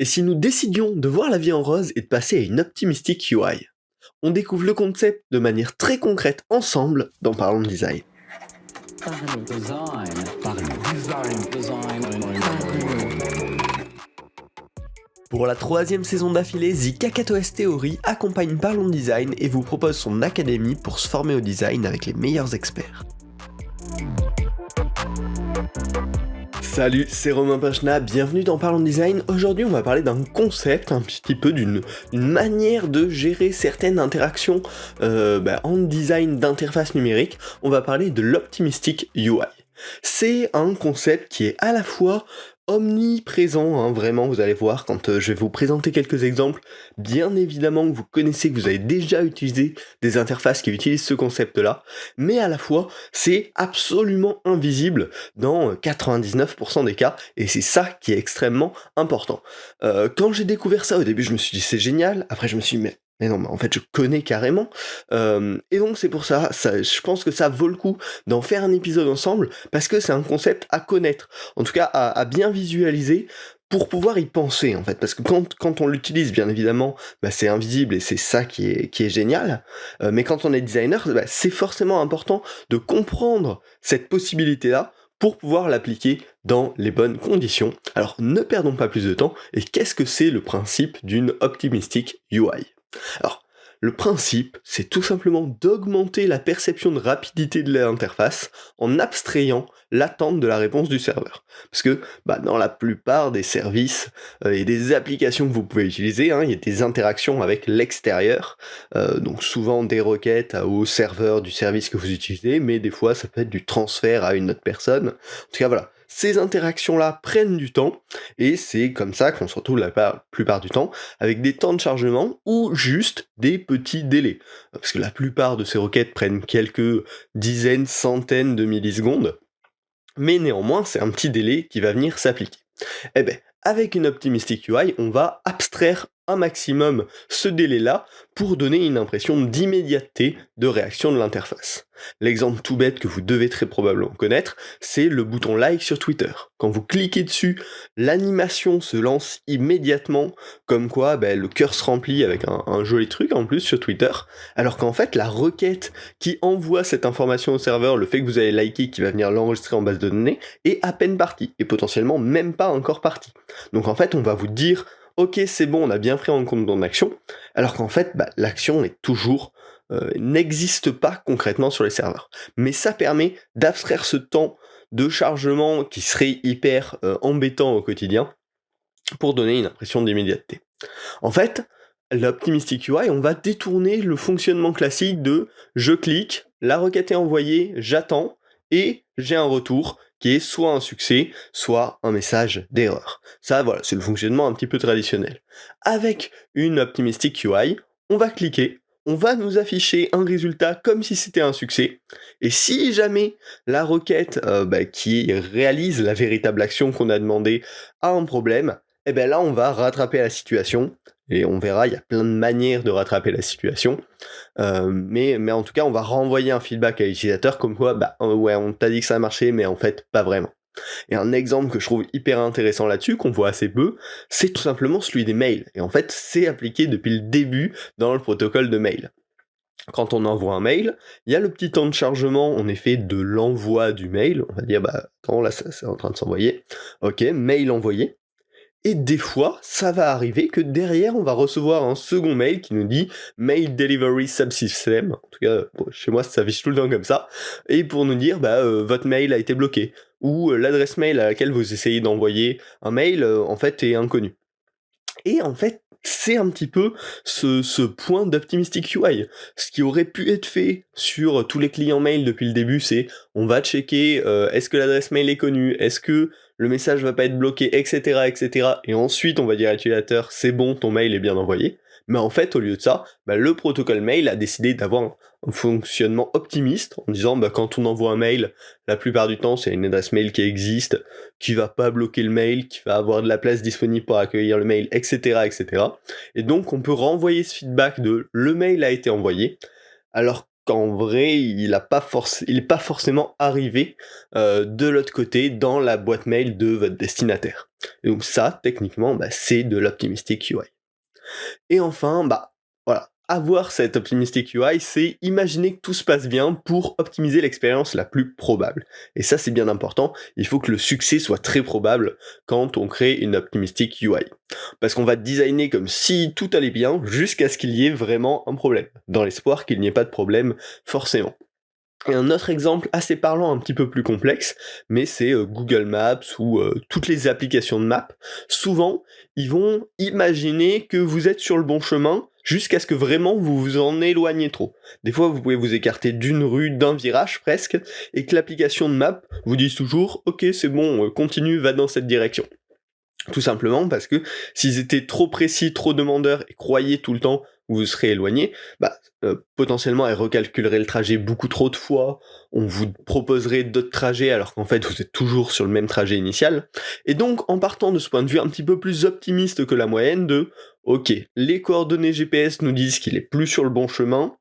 Et si nous décidions de voir la vie en rose et de passer à une optimistic UI? On découvre le concept de manière très concrète ensemble dans Parlons de Design. Pour la 3e saison d'affilée, The Kakatoes Theory accompagne Parlons de Design et vous propose son académie pour se former au design avec les meilleurs experts. Salut, c'est Romain Pachna, bienvenue dans Parlons de Design. Aujourd'hui, on va parler d'un concept, un petit peu d'une manière de gérer certaines interactions en design d'interface numérique. On va parler de l'optimistic UI. C'est un concept qui est à la fois omniprésent, vraiment, vous allez voir quand je vais vous présenter quelques exemples. Bien évidemment que vous connaissez, que vous avez déjà utilisé des interfaces qui utilisent ce concept-là, mais à la fois, c'est absolument invisible dans 99% des cas, et c'est ça qui est extrêmement important. Quand j'ai découvert ça, au début, je me suis dit c'est génial, après je me suis dit mais non, mais en fait je connais carrément, et donc c'est pour ça, je pense que ça vaut le coup d'en faire un épisode ensemble, parce que c'est un concept à connaître, en tout cas à bien visualiser, pour pouvoir y penser en fait, parce que quand on l'utilise bien évidemment, c'est invisible et c'est ça qui est génial, mais quand on est designer, c'est forcément important de comprendre cette possibilité-là, pour pouvoir l'appliquer dans les bonnes conditions. Alors ne perdons pas plus de temps, et qu'est-ce que c'est le principe d'une optimistic UI ? Alors, le principe, c'est tout simplement d'augmenter la perception de rapidité de l'interface en abstrayant l'attente de la réponse du serveur. Parce que dans la plupart des services et des applications que vous pouvez utiliser, il y a des interactions avec l'extérieur, donc souvent des requêtes au serveur du service que vous utilisez, mais des fois ça peut être du transfert à une autre personne. En tout cas voilà, ces interactions-là prennent du temps, et c'est comme ça qu'on se retrouve la plupart du temps avec des temps de chargement ou juste des petits délais. Parce que la plupart de ces requêtes prennent quelques dizaines, centaines de millisecondes, mais néanmoins c'est un petit délai qui va venir s'appliquer. Eh ben, avec une optimistic UI, on va abstraire un maximum ce délai-là pour donner une impression d'immédiateté de réaction de l'interface. L'exemple tout bête que vous devez très probablement connaître, c'est le bouton like sur Twitter. Quand vous cliquez dessus, l'animation se lance immédiatement, comme quoi le cœur se remplit avec un joli truc en plus sur Twitter, alors qu'en fait la requête qui envoie cette information au serveur, le fait que vous avez liké qui va venir l'enregistrer en base de données, est à peine partie, et potentiellement même pas encore partie. Donc en fait on va vous dire ok c'est bon, on a bien pris en compte ton action, alors qu'en fait l'action est toujours n'existe pas concrètement sur les serveurs. Mais ça permet d'abstraire ce temps de chargement qui serait hyper embêtant au quotidien pour donner une impression d'immédiateté. En fait, l'optimistic UI, on va détourner le fonctionnement classique de je clique, la requête est envoyée, j'attends, et j'ai un retour qui est soit un succès, soit un message d'erreur. Ça, voilà, c'est le fonctionnement un petit peu traditionnel. Avec une optimistic UI, on va cliquer, on va nous afficher un résultat comme si c'était un succès, et si jamais la requête qui réalise la véritable action qu'on a demandé a un problème, et là on va rattraper la situation, et on verra, il y a plein de manières de rattraper la situation, mais en tout cas on va renvoyer un feedback à l'utilisateur comme quoi ouais on t'a dit que ça a marché mais en fait pas vraiment. Et un exemple que je trouve hyper intéressant là-dessus, qu'on voit assez peu, c'est tout simplement celui des mails, et en fait c'est appliqué depuis le début dans le protocole de mail. Quand on envoie un mail, il y a le petit temps de chargement en effet de l'envoi du mail, on va dire attends là c'est en train de s'envoyer, ok, mail envoyé. Et des fois, ça va arriver que derrière, on va recevoir un second mail qui nous dit « Mail Delivery Subsystem », en tout cas, chez moi, ça s'affiche tout le temps comme ça, et pour nous dire votre mail a été bloqué », ou l'adresse mail à laquelle vous essayez d'envoyer un mail, en fait, est inconnue. Et en fait, c'est un petit peu ce point d'optimistic UI. Ce qui aurait pu être fait sur tous les clients mail depuis le début, c'est on va checker est-ce que l'adresse mail est connue, est-ce que le message va pas être bloqué, etc., etc. Et ensuite on va dire à l'utilisateur c'est bon, ton mail est bien envoyé. Mais en fait, au lieu de ça, le protocole mail a décidé d'avoir un fonctionnement optimiste en disant quand on envoie un mail, la plupart du temps c'est une adresse mail qui existe, qui va pas bloquer le mail, qui va avoir de la place disponible pour accueillir le mail, etc., etc. Et donc on peut renvoyer ce feedback de le mail a été envoyé, alors qu'en vrai, il est pas forcément arrivé de l'autre côté dans la boîte mail de votre destinataire. Et donc ça, techniquement, c'est de l'optimistic UI. Et enfin, voilà, avoir cette optimistic UI, c'est imaginer que tout se passe bien pour optimiser l'expérience la plus probable. Et ça, c'est bien important, il faut que le succès soit très probable quand on crée une optimistic UI. Parce qu'on va designer comme si tout allait bien, jusqu'à ce qu'il y ait vraiment un problème, dans l'espoir qu'il n'y ait pas de problème forcément. Et un autre exemple assez parlant, un petit peu plus complexe, mais c'est Google Maps ou toutes les applications de map. Souvent, ils vont imaginer que vous êtes sur le bon chemin jusqu'à ce que vraiment vous vous en éloignez trop. Des fois, vous pouvez vous écarter d'une rue, d'un virage presque, et que l'application de map vous dise toujours « Ok, c'est bon, continue, va dans cette direction ». Tout simplement parce que s'ils étaient trop précis, trop demandeurs et croyaient tout le temps où vous serez éloigné, potentiellement elles recalculeraient le trajet beaucoup trop de fois, on vous proposerait d'autres trajets alors qu'en fait vous êtes toujours sur le même trajet initial. Et donc en partant de ce point de vue un petit peu plus optimiste que la moyenne de ok, les coordonnées GPS nous disent qu'il est plus sur le bon chemin,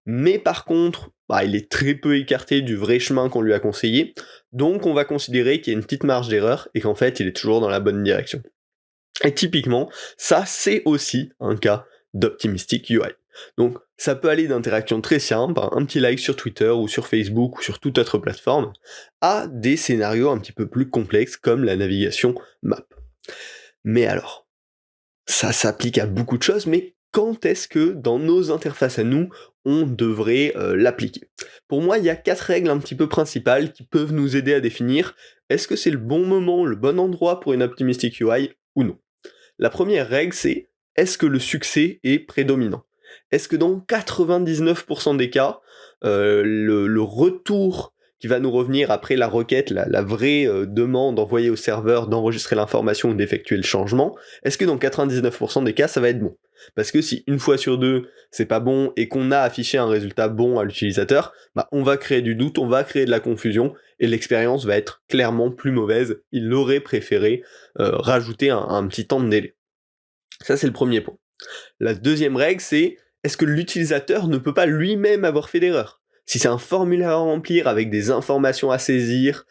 mais par contre, il est très peu écarté du vrai chemin qu'on lui a conseillé, donc on va considérer qu'il y a une petite marge d'erreur et qu'en fait il est toujours dans la bonne direction. Et typiquement, ça c'est aussi un cas d'optimistic UI. Donc ça peut aller d'interactions très simples, un petit like sur Twitter ou sur Facebook ou sur toute autre plateforme, à des scénarios un petit peu plus complexes comme la navigation map. Mais alors, ça s'applique à beaucoup de choses, mais quand est-ce que dans nos interfaces à nous, on devrait l'appliquer? Pour moi, il y a 4 règles un petit peu principales qui peuvent nous aider à définir est-ce que c'est le bon moment, le bon endroit pour une optimistic UI ou non. La première règle, c'est est-ce que le succès est prédominant? Est-ce que dans 99% des cas, le retour qui va nous revenir après la requête, la vraie demande envoyée au serveur d'enregistrer l'information ou d'effectuer le changement, est-ce que dans 99% des cas, ça va être bon? Parce que si une fois sur deux, c'est pas bon et qu'on a affiché un résultat bon à l'utilisateur, on va créer du doute, on va créer de la confusion et l'expérience va être clairement plus mauvaise. Il aurait préféré rajouter un petit temps de délai. Ça, c'est le premier point. La deuxième règle, c'est est-ce que l'utilisateur ne peut pas lui-même avoir fait d'erreur? Si c'est un formulaire à remplir avec des informations à saisir,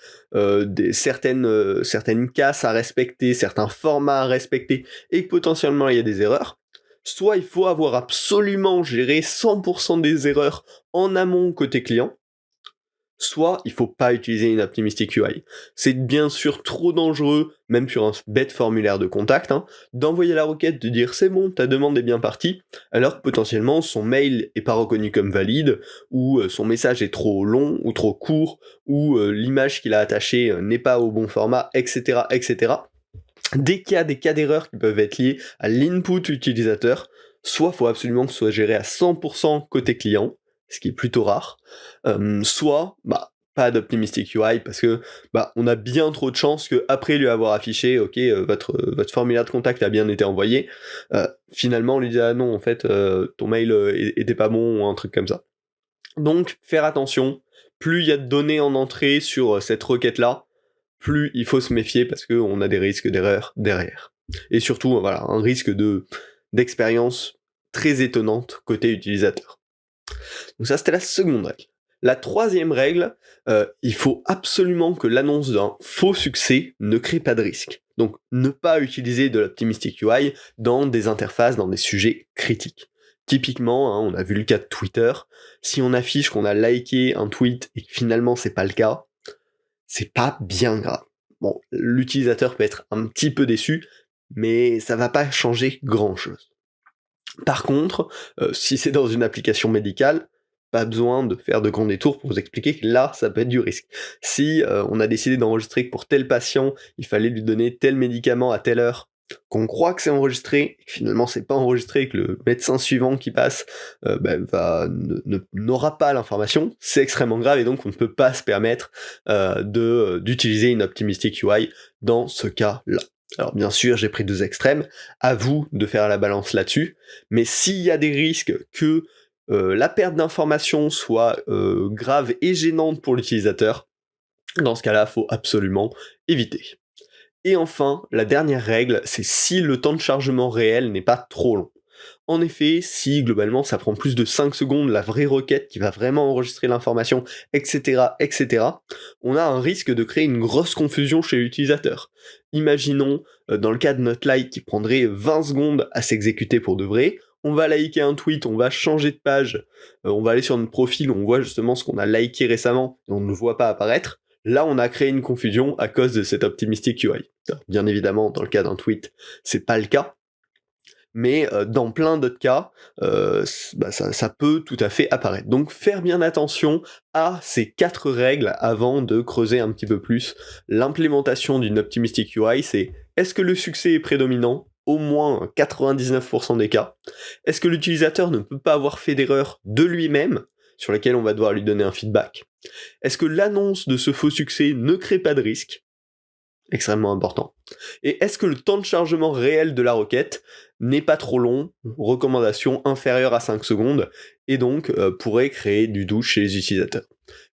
certaines casses à respecter, certains formats à respecter, et que potentiellement il y a des erreurs, soit il faut avoir absolument géré 100% des erreurs en amont côté client, soit il faut pas utiliser une optimistic UI. C'est bien sûr trop dangereux, même sur un bête formulaire de contact, d'envoyer la requête, de dire c'est bon, ta demande est bien partie, alors que potentiellement son mail est pas reconnu comme valide, ou son message est trop long, ou trop court, ou l'image qu'il a attachée n'est pas au bon format, etc., etc. Dès qu'il y a des cas d'erreur qui peuvent être liés à l'input utilisateur, soit faut absolument que ce soit géré à 100% côté client, ce qui est plutôt rare, soit pas d'optimistic UI parce que on a bien trop de chances que après lui avoir affiché ok votre formulaire de contact a bien été envoyé, finalement on lui dit ah non en fait ton mail était pas bon ou un truc comme ça. Donc faire attention, plus il y a de données en entrée sur cette requête là, plus il faut se méfier parce qu'on a des risques d'erreur derrière. Et surtout un risque d'expérience très étonnante côté utilisateur. Donc ça, c'était la seconde règle. La troisième règle, il faut absolument que l'annonce d'un faux succès ne crée pas de risque. Donc ne pas utiliser de l'optimistic UI dans des interfaces, dans des sujets critiques. Typiquement, on a vu le cas de Twitter, si on affiche qu'on a liké un tweet et que finalement c'est pas le cas, c'est pas bien grave. Bon, l'utilisateur peut être un petit peu déçu, mais ça va pas changer grand-chose. Par contre, si c'est dans une application médicale, pas besoin de faire de grands détours pour vous expliquer que là, ça peut être du risque. Si on a décidé d'enregistrer que pour tel patient, il fallait lui donner tel médicament à telle heure, qu'on croit que c'est enregistré, et que finalement c'est pas enregistré, et que le médecin suivant qui passe n'aura pas l'information, c'est extrêmement grave et donc on ne peut pas se permettre d'utiliser une optimistic UI dans ce cas-là. Alors bien sûr, j'ai pris 2 extrêmes, à vous de faire la balance là-dessus, mais s'il y a des risques que la perte d'informations soit grave et gênante pour l'utilisateur, dans ce cas-là, faut absolument éviter. Et enfin, la dernière règle, c'est si le temps de chargement réel n'est pas trop long. En effet, si globalement ça prend plus de 5 secondes, la vraie requête qui va vraiment enregistrer l'information, etc., etc., on a un risque de créer une grosse confusion chez l'utilisateur. Imaginons, dans le cas de notre like qui prendrait 20 secondes à s'exécuter pour de vrai, on va liker un tweet, on va changer de page, on va aller sur notre profil, on voit justement ce qu'on a liké récemment, et on ne le voit pas apparaître. Là, on a créé une confusion à cause de cet optimistic UI. Bien évidemment, dans le cas d'un tweet, c'est pas le cas, mais dans plein d'autres cas, ça peut tout à fait apparaître. Donc faire bien attention à ces 4 règles avant de creuser un petit peu plus l'implémentation d'une optimistic UI, c'est est-ce que le succès est prédominant ? Au moins 99% des cas. Est-ce que l'utilisateur ne peut pas avoir fait d'erreur de lui-même, sur laquelle on va devoir lui donner un feedback ? Est-ce que l'annonce de ce faux succès ne crée pas de risque ? Extrêmement important. Et est-ce que le temps de chargement réel de la requête n'est pas trop long, recommandation inférieure à 5 secondes, et donc pourrait créer du doute chez les utilisateurs.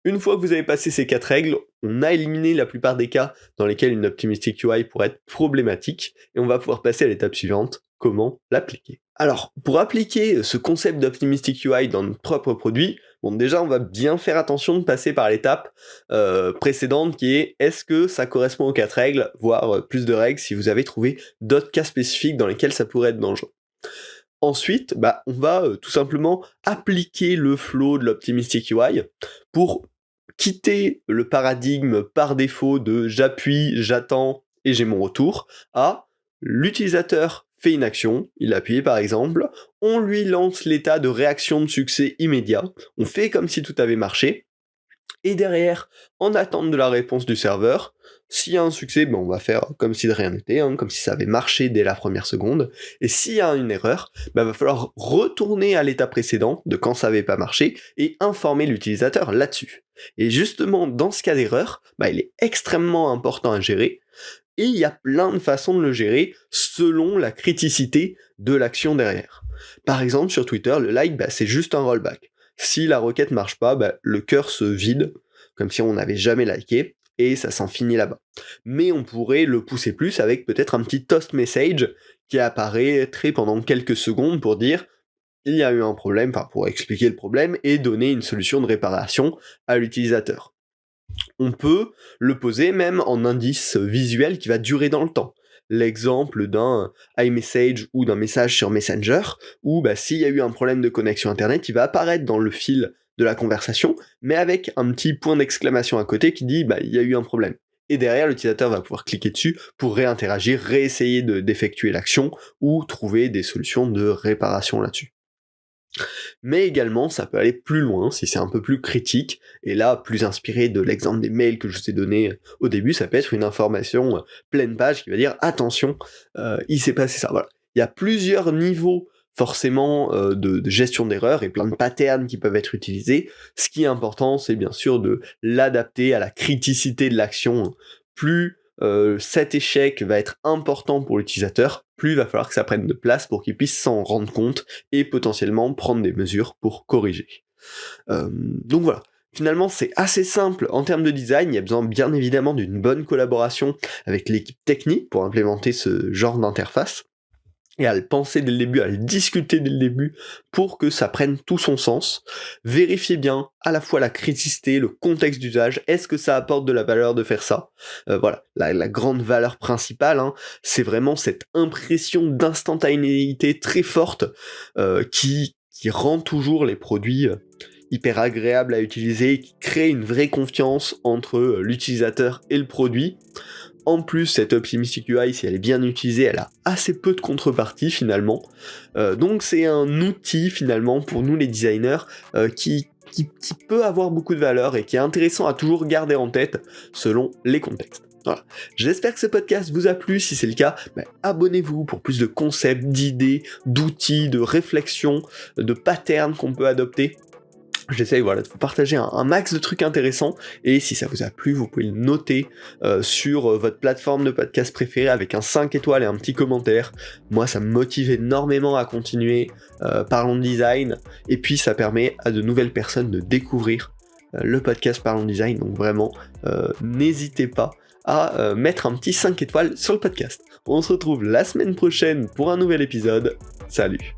Une fois que vous avez passé ces 4 règles, on a éliminé la plupart des cas dans lesquels une optimistic UI pourrait être problématique, et on va pouvoir passer à l'étape suivante, comment l'appliquer. Alors, pour appliquer ce concept d'optimistic UI dans notre propre produit, bon déjà on va bien faire attention de passer par l'étape précédente qui est est-ce que ça correspond aux 4 règles, voire plus de règles si vous avez trouvé d'autres cas spécifiques dans lesquels ça pourrait être dangereux. Ensuite, on va tout simplement appliquer le flow de l'optimistic UI pour quitter le paradigme par défaut de j'appuie, j'attends et j'ai mon retour, à l'utilisateur fait une action, il a appuyé par exemple, on lui lance l'état de réaction de succès immédiat, on fait comme si tout avait marché, et derrière, en attente de la réponse du serveur, s'il y a un succès, on va faire comme si de rien n'était, comme si ça avait marché dès la première seconde, et s'il y a une erreur, va falloir retourner à l'état précédent de quand ça n'avait pas marché, et informer l'utilisateur là-dessus. Et justement, dans ce cas d'erreur, il est extrêmement important à gérer, et il y a plein de façons de le gérer selon la criticité de l'action derrière. Par exemple, sur Twitter, le like, c'est juste un rollback. Si la requête marche pas, le cœur se vide, comme si on n'avait jamais liké, et ça s'en finit là-bas. Mais on pourrait le pousser plus avec peut-être un petit toast message qui apparaîtrait pendant quelques secondes pour dire il y a eu un problème, pour expliquer le problème et donner une solution de réparation à l'utilisateur. On peut le poser même en indice visuel qui va durer dans le temps. L'exemple d'un iMessage ou d'un message sur Messenger, où s'il y a eu un problème de connexion internet, il va apparaître dans le fil de la conversation, mais avec un petit point d'exclamation à côté qui dit il y a eu un problème. Et derrière, l'utilisateur va pouvoir cliquer dessus pour réinteragir, réessayer d'effectuer l'action, ou trouver des solutions de réparation là-dessus. Mais également, ça peut aller plus loin, si c'est un peu plus critique, et là, plus inspiré de l'exemple des mails que je vous ai donné au début, ça peut être une information pleine page qui va dire « Attention, il s'est passé ça ». Voilà. Il y a plusieurs niveaux, forcément, de gestion d'erreurs, et plein de patterns qui peuvent être utilisés. Ce qui est important, c'est bien sûr de l'adapter à la criticité de l'action. Plus cet échec va être important pour l'utilisateur, plus il va falloir que ça prenne de place pour qu'il puisse s'en rendre compte et potentiellement prendre des mesures pour corriger. Donc voilà, finalement c'est assez simple en termes de design, il y a besoin bien évidemment d'une bonne collaboration avec l'équipe technique pour implémenter ce genre d'interface, et à le penser dès le début, à le discuter dès le début, pour que ça prenne tout son sens. Vérifiez bien à la fois la criticité, le contexte d'usage, est-ce que ça apporte de la valeur de faire ça ? Voilà, la grande valeur principale, c'est vraiment cette impression d'instantanéité très forte qui rend toujours les produits hyper agréables à utiliser, qui crée une vraie confiance entre l'utilisateur et le produit. En plus, cette optimistic UI, si elle est bien utilisée, elle a assez peu de contrepartie finalement. Donc c'est un outil finalement pour nous les designers qui peut avoir beaucoup de valeur et qui est intéressant à toujours garder en tête selon les contextes. Voilà. J'espère que ce podcast vous a plu. Si c'est le cas, abonnez-vous pour plus de concepts, d'idées, d'outils, de réflexions, de patterns qu'on peut adopter. J'essaye de vous partager un max de trucs intéressants, et si ça vous a plu, vous pouvez le noter sur votre plateforme de podcast préférée avec un 5 étoiles et un petit commentaire. Moi, ça me motive énormément à continuer Parlons Design, et puis ça permet à de nouvelles personnes de découvrir le podcast Parlons Design, donc vraiment, n'hésitez pas à mettre un petit 5 étoiles sur le podcast. On se retrouve la semaine prochaine pour un nouvel épisode. Salut!